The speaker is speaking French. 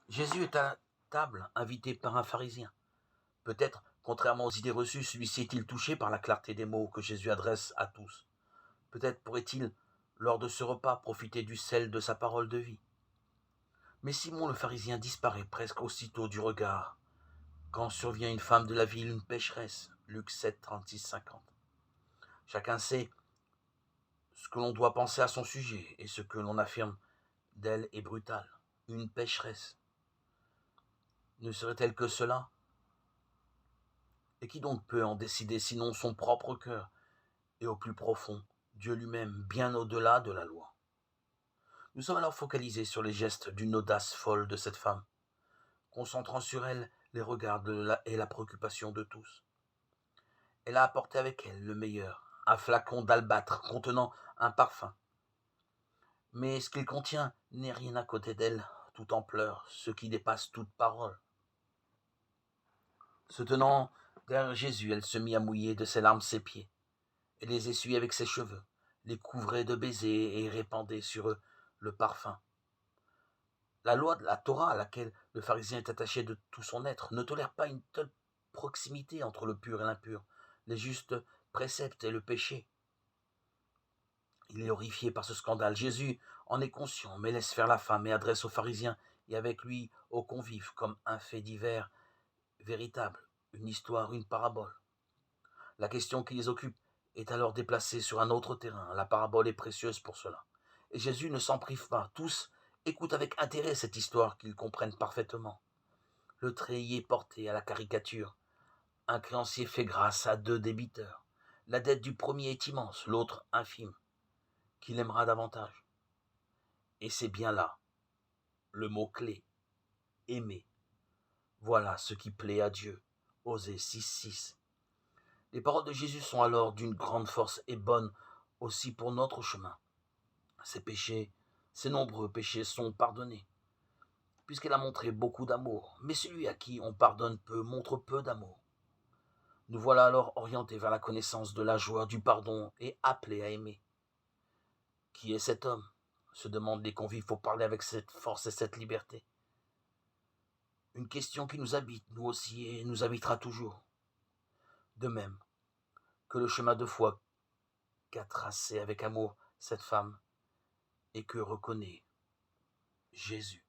Jésus est à table, invité par un pharisien. Peut-être, contrairement aux idées reçues, celui-ci est-il touché par la clarté des mots que Jésus adresse à tous. Peut-être pourrait-il, lors de ce repas, profiter du sel de sa parole de vie. Mais Simon le pharisien disparaît presque aussitôt du regard, quand survient une femme de la ville, une pécheresse. Luc 7, 36-50. Chacun sait ce que l'on doit penser à son sujet, et ce que l'on affirme d'elle est brutal. Une pécheresse. Ne serait-elle que cela? Et qui donc peut en décider sinon son propre cœur, et au plus profond, Dieu lui-même, bien au-delà de la loi? Nous sommes alors focalisés sur les gestes d'une audace folle de cette femme, concentrant sur elle les regards et la préoccupation de tous. Elle a apporté avec elle le meilleur, un flacon d'albâtre contenant un parfum. Mais ce qu'il contient n'est rien à côté d'elle, tout en pleurs, ce qui dépasse toute parole. Se tenant derrière Jésus, elle se mit à mouiller de ses larmes ses pieds, et les essuyait avec ses cheveux, les couvrait de baisers et répandait sur eux le parfum. La loi de la Torah, à laquelle le pharisien est attaché de tout son être, ne tolère pas une telle proximité entre le pur et l'impur, les justes préceptes et le péché. Il est horrifié par ce scandale. Jésus en est conscient, mais laisse faire la femme et adresse aux pharisiens et avec lui aux convives comme un fait divers véritable, une histoire, une parabole. La question qui les occupe est alors déplacée sur un autre terrain. La parabole est précieuse pour cela. Et Jésus ne s'en prive pas. Tous écoutent avec intérêt cette histoire qu'ils comprennent parfaitement. Le treillis est porté à la caricature. Un créancier fait grâce à deux débiteurs. La dette du premier est immense, l'autre infime. Qui l'aimera davantage? Et c'est bien là le mot-clé, aimer. Voilà ce qui plaît à Dieu. Osée 6.6. Les paroles de Jésus sont alors d'une grande force et bonnes aussi pour notre chemin. Ses péchés, ses nombreux péchés sont pardonnés, puisqu'elle a montré beaucoup d'amour. Mais celui à qui on pardonne peu montre peu d'amour. Nous voilà alors orientés vers la connaissance de la joie du pardon et appelés à aimer. Qui est cet homme? Se demandent les convives pour parler avec cette force et cette liberté. Une question qui nous habite, nous aussi, et nous habitera toujours. De même que le chemin de foi qu'a tracé avec amour cette femme et que reconnaît Jésus.